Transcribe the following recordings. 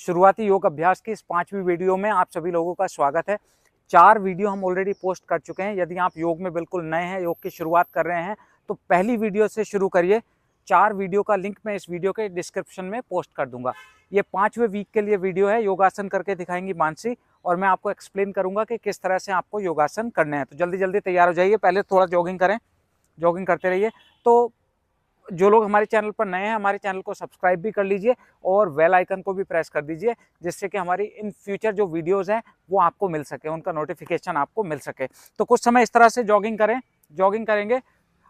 शुरुआती योग अभ्यास की इस 5वीं वीडियो में आप सभी लोगों का स्वागत है। 4 वीडियो हम ऑलरेडी पोस्ट कर चुके हैं। यदि आप योग में बिल्कुल नए हैं, योग की शुरुआत कर रहे हैं, तो पहली वीडियो से शुरू करिए। 4 वीडियो का लिंक मैं इस वीडियो के डिस्क्रिप्शन में पोस्ट कर दूंगा। ये 5वें वीक के लिए वीडियो है। योगासन करके दिखाएंगी मानसी, और मैं आपको एक्सप्लेन करूंगा कि किस तरह से आपको योगासन करने हैं। तो जल्दी जल्दी तैयार हो जाइए। पहले थोड़ा जॉगिंग करें, जॉगिंग करते रहिए। तो जो लोग हमारे चैनल पर नए हैं, हमारे चैनल को सब्सक्राइब भी कर लीजिए और बेल आइकन को भी प्रेस कर दीजिए, जिससे कि हमारी इन फ्यूचर जो वीडियोस हैं वो आपको मिल सके, उनका नोटिफिकेशन आपको मिल सके। तो कुछ समय इस तरह से जॉगिंग करें, जॉगिंग करेंगे।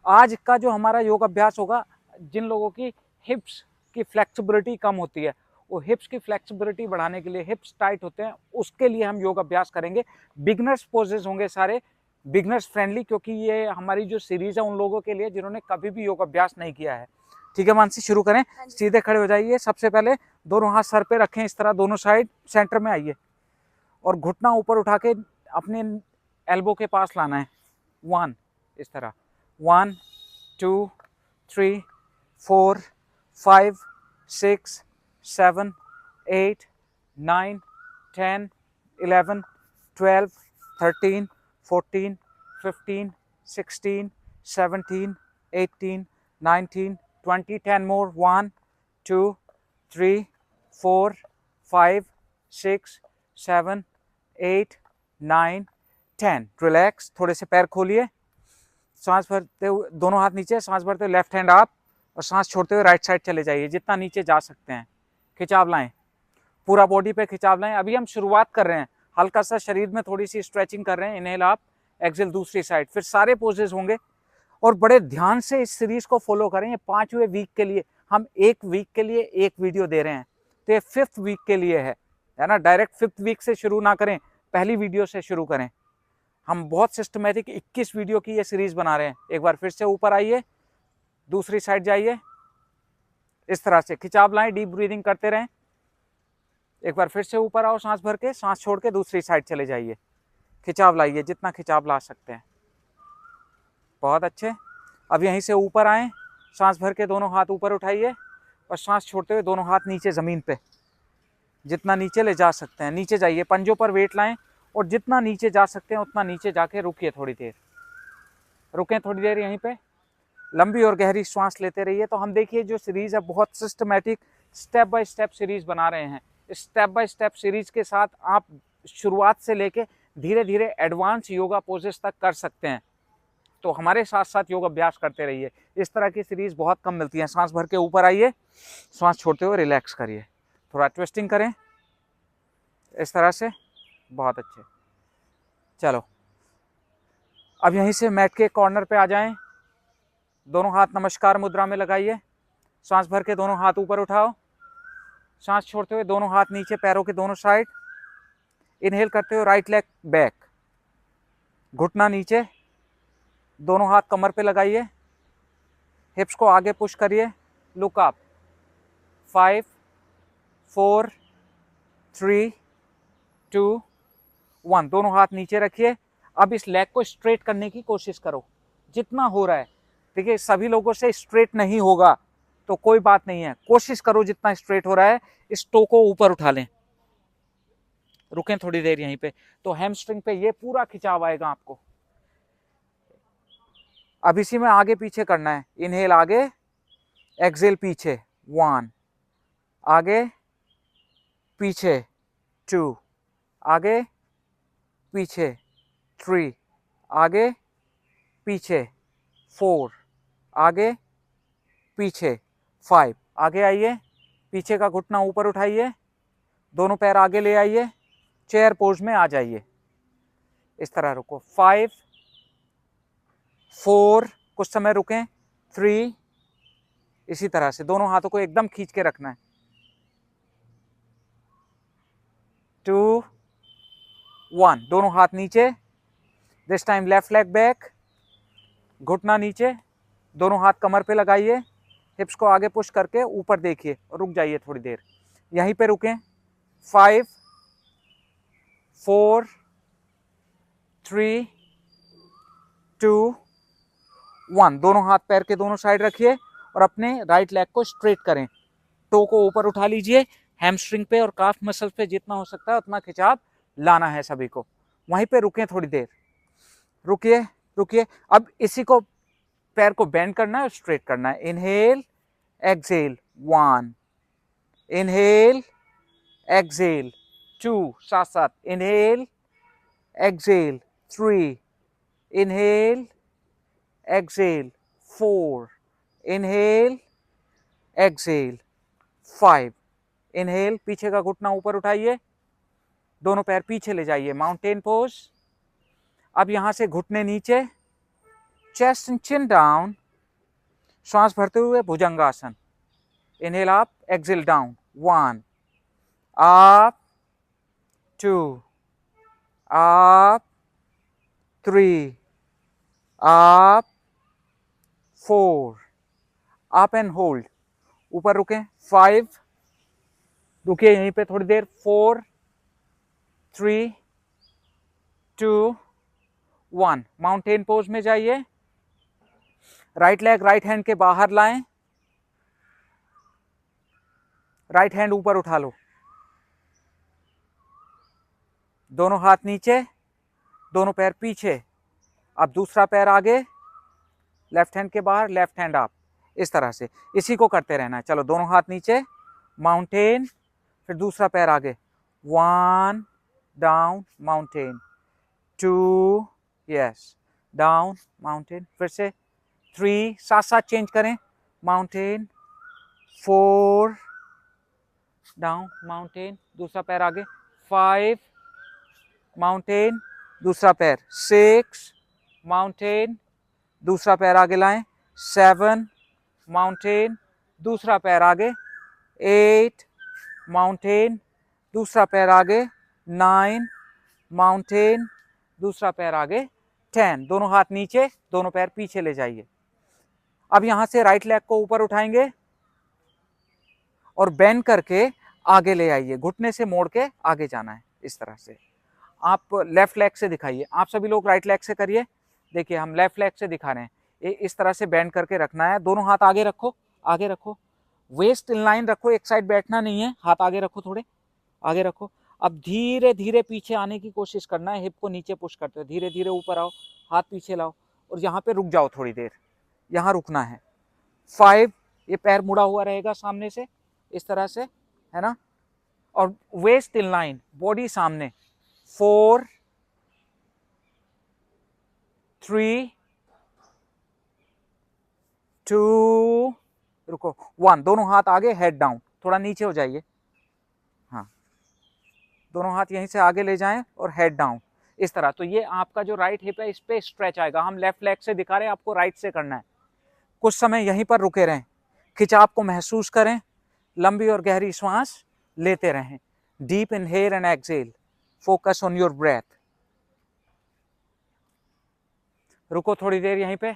आज का जो हमारा योग अभ्यास होगा, जिन लोगों की हिप्स की फ्लेक्सिबिलिटी कम होती है, वो हिप्स की फ्लेक्सिबिलिटी बढ़ाने के लिए, हिप्स टाइट होते हैं, उसके लिए हम योग अभ्यास करेंगे। बिगनर्स पोजेज होंगे सारे, बिगनर्स फ्रेंडली, क्योंकि ये हमारी जो सीरीज है उन लोगों के लिए जिन्होंने कभी भी योग अभ्यास नहीं किया है। ठीक है मानसी, शुरू करें। सीधे खड़े हो जाइए। सबसे पहले दोनों हाथ सर पे रखें, इस तरह दोनों साइड, सेंटर में आइए और घुटना ऊपर उठा के अपने एल्बो के पास लाना है। 1, इस तरह 1 2 3 4 5 6 7 8 9 10 11 12 13 14 15 16 17 18 19 20 10 more 1 2 3 4 5 6 7 8 9 10। रिलैक्स। थोड़े से पैर खोलिए, सांस भरते हुए दोनों हाथ नीचे, सांस भरते हुए लेफ्ट हैंड अप और सांस छोड़ते हुए राइट साइड चले जाइए, जितना नीचे जा सकते हैं। खिंचाव लाएं, पूरा बॉडी पे खिंचाव लाएं। अभी हम शुरुआत कर रहे हैं, हल्का सा शरीर में थोड़ी सी स्ट्रेचिंग कर रहे हैं। इनहेल अप, एक्सेल दूसरी साइड, फिर सारे पोजेस होंगे और बड़े ध्यान से इस सीरीज को फॉलो करें। ये 5वें वीक के लिए, हम एक वीक के लिए एक वीडियो दे रहे हैं, तो ये 5th वीक के लिए है ना। डायरेक्ट 5th वीक से शुरू ना करें, पहली वीडियो से शुरू करें। हम बहुत सिस्टमेटिक 21 वीडियो की ये सीरीज बना रहे हैं। एक बार फिर से ऊपर आइए, दूसरी साइड जाइए, इस तरह से खिंचाव लाएं, डीप ब्रीदिंग करते रहें। एक बार फिर से ऊपर आओ, सांस भर के, सांस छोड़ के दूसरी साइड चले जाइए। खिंचाव लाइए, जितना खिंचाव ला सकते हैं। बहुत अच्छे। अब यहीं से ऊपर आए, सांस भर के दोनों हाथ ऊपर उठाइए और सांस छोड़ते हुए दोनों हाथ नीचे ज़मीन पे, जितना नीचे ले जा सकते हैं नीचे जाइए। पंजों पर वेट लाएं और जितना नीचे जा सकते हैं उतना नीचे जाके रुकिए। थोड़ी देर रुकें, थोड़ी देर यहीं पे लंबी और गहरी सांस लेते रहिए। तो हम देखिए जो सीरीज़ है बहुत systematic, step by step series बना रहे हैं। स्टेप बाय स्टेप सीरीज के साथ आप शुरुआत से लेके धीरे धीरे एडवांस योगा पोजेस तक कर सकते हैं। तो हमारे साथ साथ योग अभ्यास करते रहिए। इस तरह की सीरीज बहुत कम मिलती है। सांस भर के ऊपर आइए, सांस छोड़ते हुए रिलैक्स करिए, थोड़ा ट्विस्टिंग करें इस तरह से। बहुत अच्छे। चलो अब यहीं से मैट के कॉर्नर पे आ जाएं, दोनों हाथ नमस्कार मुद्रा में लगाइए। सांस भर के दोनों हाथ ऊपर उठाओ, सांस छोड़ते हुए दोनों हाथ नीचे, पैरों के दोनों साइड। इनहेल करते हुए राइट लेग बैक, घुटना नीचे, दोनों हाथ कमर पे लगाइए, हिप्स को आगे पुश करिए, लुक अप। 5 4 3 2 1। दोनों हाथ नीचे रखिए। अब इस लेग को स्ट्रेट करने की कोशिश करो जितना हो रहा है। देखिए सभी लोगों से स्ट्रेट नहीं होगा तो कोई बात नहीं है, कोशिश करो जितना स्ट्रेट हो रहा है। इस टो को ऊपर उठा लें, रुकें थोड़ी देर यहीं पे, तो हैमस्ट्रिंग पे ये पूरा खिंचाव आएगा आपको। अब इसी में आगे पीछे करना है। इनहेल आगे, एक्सेल पीछे। 1, आगे पीछे, 2, आगे पीछे, 3, आगे पीछे, 4, आगे पीछे, 5। आगे आइए, पीछे का घुटना ऊपर उठाइए, दोनों पैर आगे ले आइए, चेयर पोज में आ जाइए। इस तरह रुको। 5 4, कुछ समय रुकें, 3, इसी तरह से दोनों हाथों को एकदम खींच के रखना है। 2 1, दोनों हाथ नीचे, this time left leg back, घुटना नीचे, दोनों हाथ कमर पे लगाइए, हिप्स को आगे पुश करके ऊपर देखिए और रुक जाइए थोड़ी देर, यहीं पे रुकें। 5 4 3 2 1। दोनों हाथ पैर के दोनों साइड रखिए और अपने राइट लेग को स्ट्रेट करें। टो को ऊपर उठा लीजिए, हैमस्ट्रिंग पे और काफ मसल्स पे जितना हो सकता है उतना खिंचाव लाना है सभी को। वहीं पे रुकें थोड़ी देर, रुकिए रुकिए। अब इसी को पैर को बेंड करना है और स्ट्रेट करना है। इनहेल एक्सहेल 1, इनहेल एक्सहेल 2, साथ साथ inhale exhale 3, inhale exhale 4, inhale exhale 5, inhale. पीछे का घुटना ऊपर उठाइए, दोनों पैर पीछे ले जाइए, माउंटेन पोज। अब यहां से घुटने नीचे, चेस्ट एंड चिन डाउन, श्वास भरते हुए Bhujangasana. Inhale up, exhale down, 1 up, 2 up, 3 up, 4 up and hold, ऊपर रुकें, 5, रुकिए यहीं पे थोड़ी देर, 4 3 2 1, माउंटेन पोज में जाइए। राइट लेग राइट हैंड के बाहर लाएं, राइट हैंड ऊपर उठा लो, दोनों हाथ नीचे, दोनों पैर पीछे। अब दूसरा पैर आगे, लेफ्ट हैंड के बाहर, लेफ्ट हैंड अप, इस तरह से इसी को करते रहना है। चलो दोनों हाथ नीचे, माउंटेन, फिर दूसरा पैर आगे, 1 down mountain, 2 yes down mountain, फिर से 3, साथ साथ चेंज करें, माउंटेन, 4 डाउन माउंटेन, दूसरा पैर आगे, 5 माउंटेन, दूसरा पैर, 6 माउंटेन, दूसरा पैर आगे लाएं, 7 माउंटेन, दूसरा पैर आगे, 8 माउंटेन, दूसरा पैर आगे, 9 माउंटेन, दूसरा पैर आगे, 10। दोनों हाथ नीचे, दोनों पैर पीछे ले जाइए। अब यहां से राइट लेग को ऊपर उठाएंगे और बेंड करके आगे ले आइए, घुटने से मोड़ के आगे जाना है, इस तरह से। आप लेफ्ट लेग से दिखाइए, आप सभी लोग राइट लेग से करिए। देखिए हम लेफ्ट लेग से दिखा रहे हैं, इस तरह से बेंड करके रखना है, दोनों हाथ आगे रखो, आगे रखो, वेस्ट इन लाइन रखो, एक साइड बैठना नहीं है, हाथ आगे रखो, थोड़े आगे रखो। अब धीरे धीरे पीछे आने की कोशिश करना है, हिप को नीचे पुश करते हो, धीरे धीरे ऊपर आओ, हाथ पीछे लाओ और यहाँ पे रुक जाओ थोड़ी देर, यहाँ रुकना है। 5, ये पैर मुड़ा हुआ रहेगा सामने से, इस तरह से, है ना, और वेस्ट इन लाइन, बॉडी सामने। 4 3 2 रुको, 1, दोनों हाथ आगे, हेड डाउन, थोड़ा नीचे हो जाइए, हाँ, दोनों हाथ यहीं से आगे ले जाएं और हेड डाउन, इस तरह। तो ये आपका जो राइट हिप है, इस पे स्ट्रेच आएगा। हम लेफ्ट लेग से दिखा रहे हैं, आपको राइट से करना है। कुछ समय यहीं पर रुके रहें, खिंचाव को महसूस करें, लंबी और गहरी श्वास लेते रहें। Deep inhale and exhale, focus on your breath. रुको थोड़ी देर यहीं पे,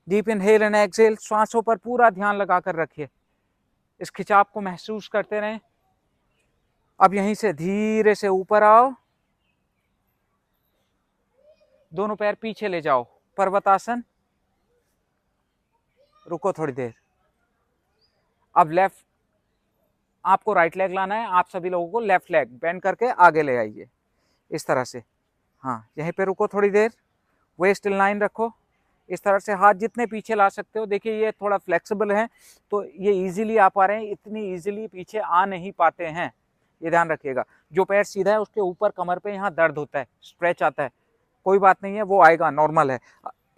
डीप इनहेल एंड एक्सहेल, श्वासों पर पूरा ध्यान लगाकर रखिए, इस खिंचाव को महसूस करते रहें। अब यहीं से धीरे से ऊपर आओ, दोनों पैर पीछे ले जाओ, पर्वतासन। रुको थोड़ी देर। अब लेफ्ट, आपको राइट लेग लाना है, आप सभी लोगों को लेफ्ट लेग बेंड करके आगे ले आइए, इस तरह से। हाँ, यहीं पे रुको थोड़ी देर, वेस्ट इन लाइन रखो, इस तरह से हाथ जितने पीछे ला सकते हो। देखिए ये थोड़ा फ्लेक्सिबल है तो ये इजीली आ पा रहे हैं, इतनी इजीली पीछे आ नहीं पाते हैं, ये ध्यान रखिएगा। जो पैर सीधा है उसके ऊपर कमर पे यहाँ दर्द होता है, स्ट्रेच आता है, कोई बात नहीं है, वो आएगा, नॉर्मल है।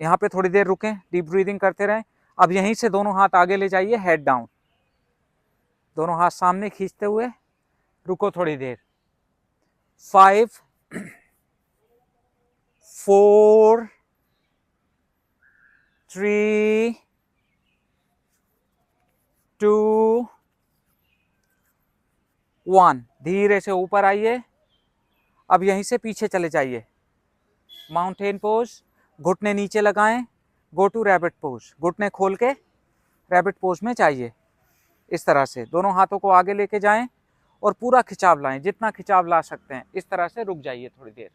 यहाँ पे थोड़ी देर रुकें, डीप ब्रीदिंग करते रहें। अब यहीं से दोनों हाथ आगे ले जाइए, हेड डाउन, दोनों हाथ सामने खींचते हुए, रुको थोड़ी देर। 5 4 3 2 1, धीरे से ऊपर आइए। अब यहीं से पीछे चले जाइए, माउंटेन पोज, घुटने नीचे लगाएं, गो टू रैबिट पोज, घुटने खोल के रैबिट पोज में जाइए, इस तरह से। दोनों हाथों को आगे लेके जाएं और पूरा खिंचाव लाएं, जितना खिंचाव ला सकते हैं, इस तरह से रुक जाइए थोड़ी देर।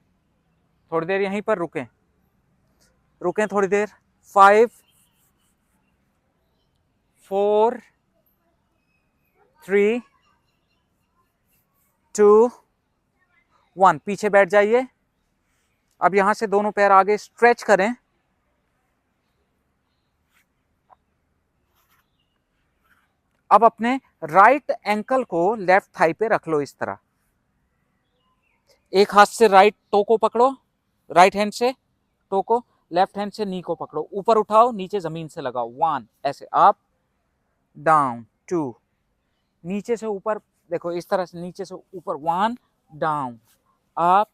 थोड़ी देर यहीं पर रुकें, रुकें थोड़ी देर। 5 4 3 2 1, पीछे बैठ जाइए। अब यहां से दोनों पैर आगे स्ट्रेच करें। अब अपने राइट एंकल को लेफ्ट थाई पे रख लो इस तरह। एक हाथ से राइट टो को पकड़ो, राइट हैंड से टो को, लेफ्ट हैंड से नी को पकड़ो, ऊपर उठाओ, नीचे जमीन से लगाओ। 1, ऐसे अप डाउन, 2, नीचे से ऊपर, देखो इस तरह से नीचे से ऊपर, 1 down, up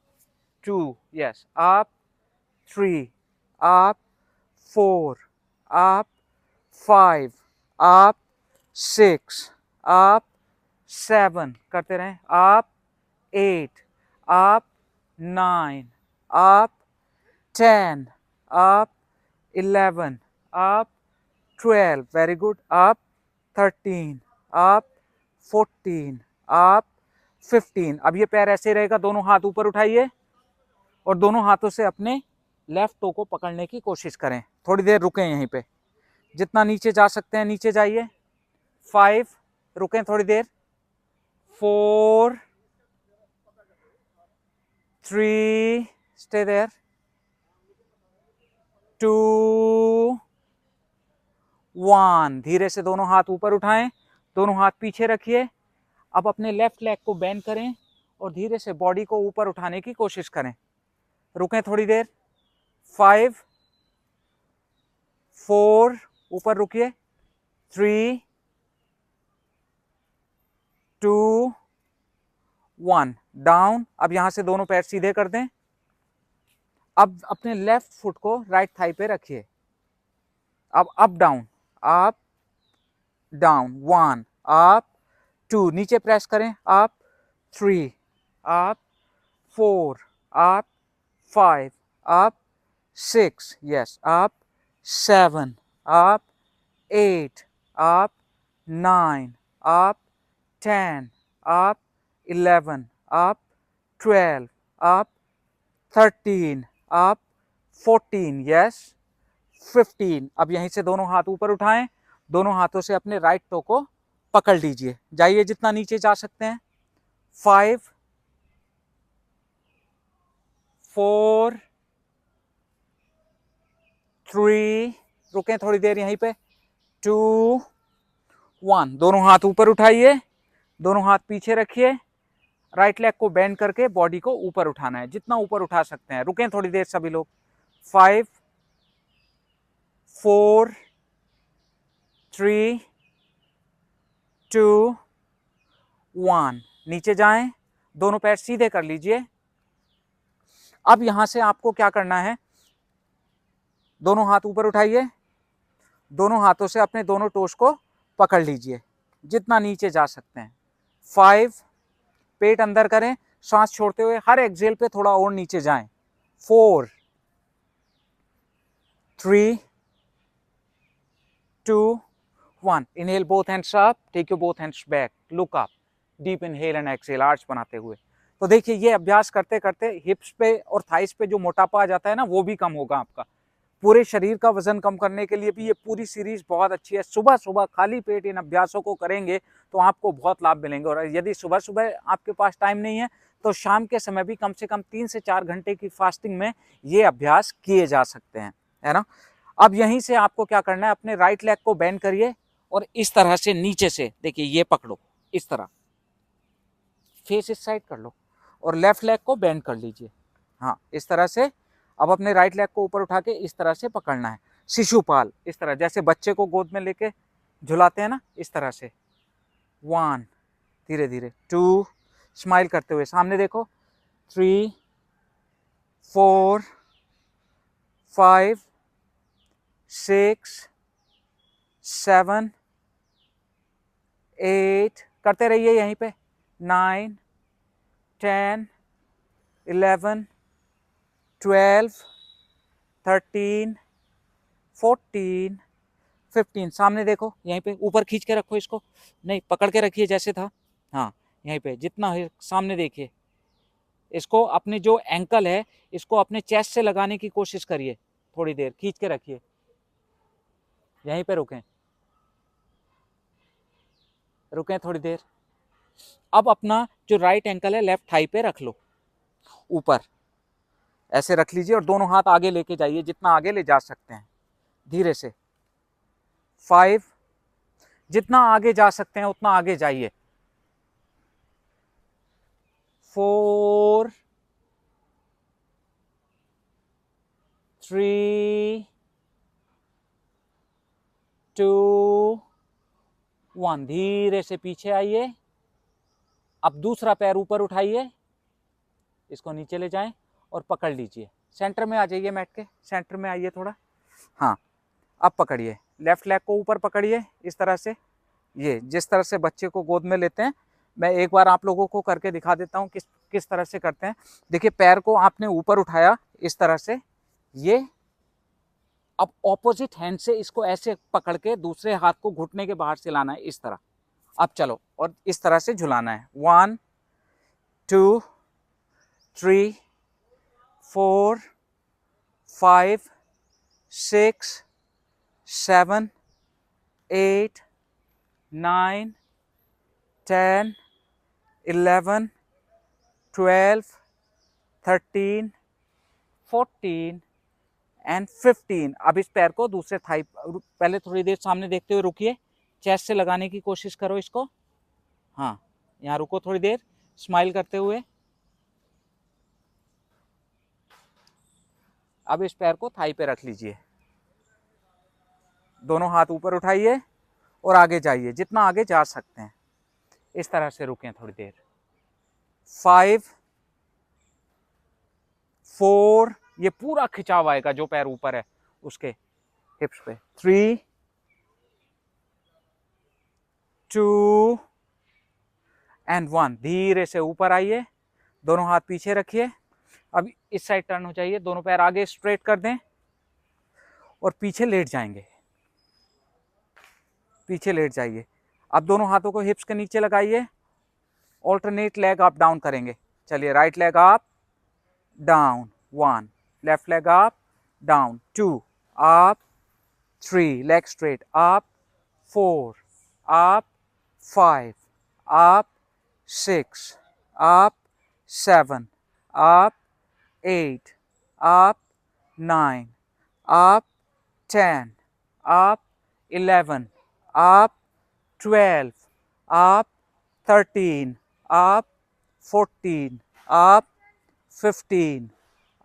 2, yes, up 3, up 4, up 5, up 6, up 7, करते रहें, up 8, up 9, up 10, up 11, up 12, very good, up 13, up 14, up 15। अब ये पैर ऐसे रहेगा, दोनों हाथ ऊपर उठाइए और दोनों हाथों से अपने लेफ्ट टो को पकड़ने की कोशिश करें। थोड़ी देर रुकें यहीं पे, जितना नीचे जा सकते हैं नीचे जाइए। 5, रुकें थोड़ी देर। 4, 3, स्टे देयर। 2, 1, धीरे से दोनों हाथ ऊपर उठाएं, दोनों हाथ पीछे रखिए। अब अपने लेफ्ट लेग को बेंड करें और धीरे से बॉडी को ऊपर उठाने की कोशिश करें। रुकें थोड़ी देर। 5, 4, ऊपर रुकिए। 3, 2, 1, डाउन। अब यहां से दोनों पैर सीधे कर दें। अब अपने लेफ्ट फुट को राइट थाई पे रखिए। अब up down, up down, 1, up 2, नीचे प्रेस करें, up 3, up 4, up 5, up 6, yes, up 7, up 8, up 9, up 10, up 11, up 12, up 13, up 14, yes, 15। अब यहीं से दोनों हाथ ऊपर उठाएं, दोनों हाथों से अपने राइट टो को पकड़ लीजिए, जाइए जितना नीचे जा सकते हैं। 5, 4, 3, रुकें थोड़ी देर यहीं पे। 2, 1, दोनों हाथ ऊपर उठाइए, दोनों हाथ पीछे रखिए, राइट लेग को बेंड करके बॉडी को ऊपर उठाना है, जितना ऊपर उठा सकते हैं। रुकें थोड़ी देर सभी लोग। 5, 4, 3, 2, 1, नीचे जाएं, दोनों पैर सीधे कर लीजिए। अब यहां से आपको क्या करना है, दोनों हाथ ऊपर उठाइए, दोनों हाथों से अपने दोनों टोस को पकड़ लीजिए, जितना नीचे जा सकते हैं। 5, पेट अंदर करें, सांस छोड़ते हुए हर एक्सेल पे थोड़ा और नीचे जाएं। 4, 3, 2, 1, inhale both hands up, take your both hands back, look up, deep inhale and exhale, arch बनाते हुए। तो देखिए ये अभ्यास करते करते हिप्स पे और थाइस पे जो मोटापा आ जाता है ना, वो भी कम होगा आपका। पूरे शरीर का वजन कम करने के लिए भी ये पूरी सीरीज बहुत अच्छी है। सुबह सुबह खाली पेट इन अभ्यासों को करेंगे तो आपको बहुत लाभ मिलेंगे। और यदि सुबह सुबह आपके पास टाइम नहीं है तो शाम के समय भी कम से कम 3 से 4 घंटे की फास्टिंग में ये अभ्यास किए जा सकते हैं, है ना। अब यहीं से आपको क्या करना है, अपने राइट लेग को बेंड करिए और इस तरह से नीचे से देखिए ये पकड़ो, इस तरह फेस इस साइड कर लो और लेफ्ट लेग को बेंड कर लीजिए, हाँ इस तरह से। अब अपने राइट लेग को ऊपर उठा के इस तरह से पकड़ना है, शिशुपाल, इस तरह जैसे बच्चे को गोद में लेके झुलाते हैं ना, इस तरह से। 1, धीरे धीरे। 2, स्माइल करते हुए सामने देखो। 3, 4, 5, 6, 7, 8, करते रहिए यहीं पे। 9, 10, 11, 12, 13, 14, 15, सामने देखो यहीं पे, ऊपर खींच के रखो इसको, नहीं पकड़ के रखिए जैसे था, हाँ यहीं पे जितना है सामने देखिए। इसको अपने जो एंकल है इसको अपने चेस्ट से लगाने की कोशिश करिए, थोड़ी देर खींच के रखिए, यहीं पे रुकें, रुकें थोड़ी देर। अब अपना जो राइट एंकल है लेफ्ट थाई पे रख लो, ऊपर ऐसे रख लीजिए और दोनों हाथ आगे लेके जाइए, जितना आगे ले जा सकते हैं धीरे से। 5, जितना आगे जा सकते हैं उतना आगे जाइए। 4, 3, 2, 1, धीरे से पीछे आइए। अब दूसरा पैर ऊपर उठाइए, इसको नीचे ले जाएं और पकड़ लीजिए। सेंटर में आ जाइए, मैट के सेंटर में आइए थोड़ा। हाँ, अब पकड़िए, लेफ्ट लेग को ऊपर पकड़िए इस तरह से। ये जिस तरह से बच्चे को गोद में लेते हैं, मैं एक बार आप लोगों को करके दिखा देता हूँ किस तरह से करते हैं। देखिए, पैर को आपने ऊपर उठाया इस तरह से, ये अब ऑपोजिट हैंड से इसको ऐसे पकड़ के दूसरे हाथ को घुटने के बाहर से लाना है इस तरह। अब चलो, और इस तरह से झुलाना है। 1, 2, 3, 4, 5, 6, 7, 8, 9, 10, 11, 12, 13, 14 एंड 15। अब इस पैर को दूसरे थाई, पहले थोड़ी देर सामने देखते हुए रुकिए, चेस्ट से लगाने की कोशिश करो इसको। हाँ, यहाँ रुको थोड़ी देर, स्माइल करते हुए। अब इस पैर को थाई पे रख लीजिए, दोनों हाथ ऊपर उठाइए और आगे जाइए जितना आगे जा सकते हैं। इस तरह से रुकें थोड़ी देर। 5, 4, ये पूरा खिंचाव आएगा जो पैर ऊपर है उसके हिप्स पे। 3, 2 एंड 1, धीरे से ऊपर आइए, दोनों हाथ पीछे रखिए। अब इस साइड टर्न हो जाइए, दोनों पैर आगे स्ट्रेट कर दें और पीछे लेट जाएंगे, पीछे लेट जाइए। अब दोनों हाथों को हिप्स के नीचे लगाइए, ऑल्टरनेट लेग अप डाउन करेंगे। चलिए, right leg up down 1, left leg up down 2, up 3, leg straight up 4, up 5, up 6, up 7, up 8, up 9, up 10, up 11, up 12, up 13, up 14, up 15,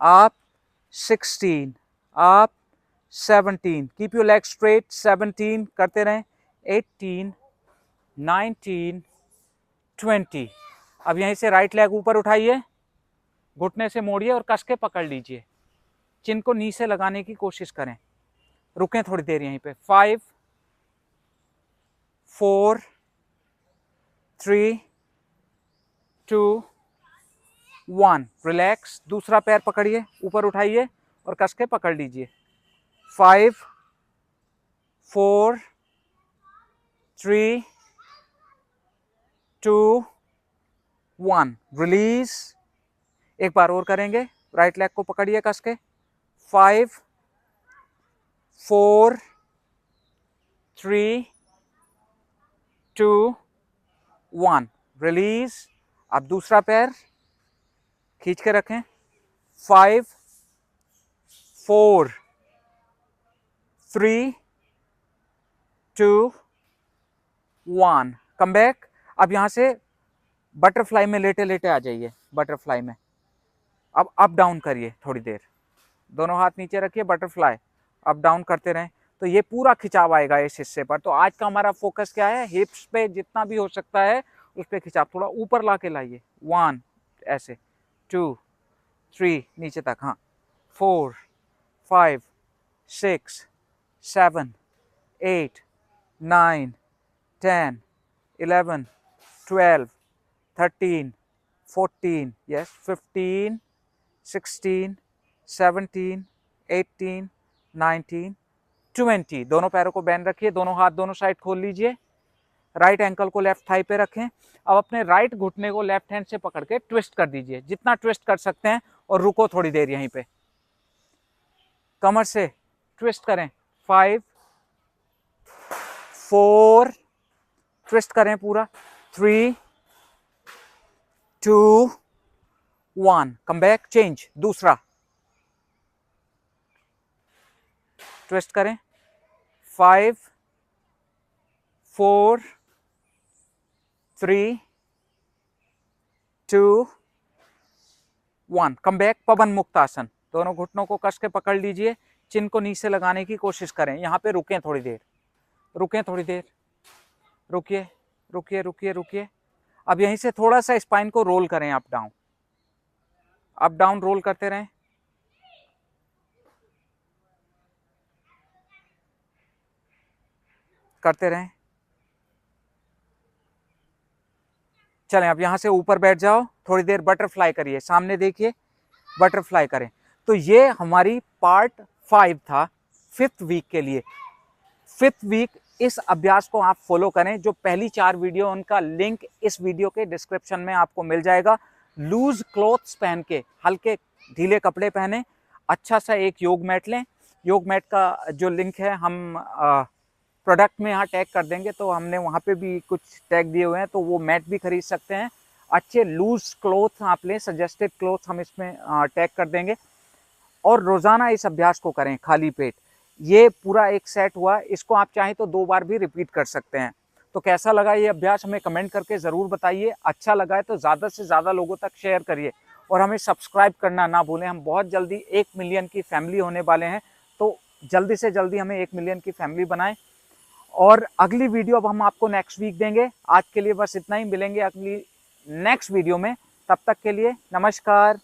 up 16, up 17. Keep your legs straight. 17 करते रहें. 18, 19, 20. अब यहीं से right leg ऊपर उठाइए, घुटने से मोड़िए और कस के पकड़ लीजिए। चिन को नी से लगाने की कोशिश करें। रुकें थोड़ी देर यहीं पे। 5, 4, 3, 2, 1. रिलैक्स। दूसरा पैर पकड़िए, ऊपर उठाइए और कस के पकड़ लीजिए। 5, 4, 3, 2, 1. रिलीज। एक बार और करेंगे। राइट लेग को पकड़िए कस के। 5, 4, 3, 2, 1. रिलीज। अब दूसरा पैर खींच के रखें। 5, 4, 3, 2, 1. Come back. अब यहां से बटरफ्लाई में लेटे लेटे आ जाइए। बटरफ्लाई में अब अप डाउन करिए थोड़ी देर। दोनों हाथ नीचे रखिए, बटरफ्लाई अप डाउन करते रहें। तो ये पूरा खिंचाव आएगा इस हिस्से पर। तो आज का हमारा फोकस क्या है? हिप्स पे जितना भी हो सकता है उस पे खिंचाव। थोड़ा ऊपर ला के लाइए। 1 ऐसे, 2, 3 नीचे तक। हाँ, 4, 5, 6, 7, 8, 9, 10, 11, 12, 13, 14, yes, 15, 16, 17, 18, 19, 20. दोनों पैरों को बैंड रखिए, दोनों हाथ दोनों साइड खोल लीजिए। राइट एंकल को लेफ्ट थाई पे रखें। अब अपने राइट घुटने को लेफ्ट हैंड से पकड़ के ट्विस्ट कर दीजिए, जितना ट्विस्ट कर सकते हैं, और रुको थोड़ी देर यहीं पे। कमर से ट्विस्ट करें। 5, 4, ट्विस्ट करें पूरा। 3, 2 1, कम बैक, चेंज, दूसरा, ट्विस्ट करें, 5 4 3 2 1, कम बैक, पवन मुक्त आसन। दोनों घुटनों को कस के पकड़ लीजिए, चिन को नीचे लगाने की कोशिश करें। यहाँ पे रुकें थोड़ी देर, रुकें थोड़ी देर, रुकिए रुकिए रुकिए रुकिए। अब यहीं से थोड़ा सा स्पाइन को रोल करें, अप डाउन रोल करते रहें। करते रहें। चलें, अब यहां से ऊपर बैठ जाओ, थोड़ी देर बटरफ्लाई करिए, सामने देखिए, बटरफ्लाई करें। तो ये हमारी पार्ट 5 था 5th वीक के लिए। 5th वीक इस अभ्यास को आप फॉलो करें। जो पहली 4 वीडियो, उनका लिंक इस वीडियो के डिस्क्रिप्शन में आपको मिल जाएगा। लूज क्लोथ्स पहन के, हल्के ढीले कपड़े पहने, अच्छा सा एक योग मैट लें। योग मैट का जो लिंक है हम प्रोडक्ट में यहाँ टैग कर देंगे, तो हमने वहाँ पे भी कुछ टैग दिए हुए हैं, तो वो मैट भी खरीद सकते हैं। अच्छे लूज क्लोथ आप लें, सजेस्टेड क्लोथ हम इसमें टैग कर देंगे। और रोज़ाना इस अभ्यास को करें खाली पेट। ये पूरा एक सेट हुआ, इसको आप चाहें तो 2 बार भी रिपीट कर सकते हैं। तो कैसा लगा ये अभ्यास, हमें कमेंट करके ज़रूर बताइए। अच्छा लगा है तो ज़्यादा से ज़्यादा लोगों तक शेयर करिए, और हमें सब्सक्राइब करना ना भूलें। हम बहुत जल्दी 1 मिलियन की फैमिली होने वाले हैं, तो जल्दी से जल्दी हमें 1 मिलियन की फैमिली बनाएं। और अगली वीडियो अब हम आपको नेक्स्ट वीक देंगे। आज के लिए बस इतना ही, मिलेंगे अगली नेक्स्ट वीडियो में। तब तक के लिए नमस्कार।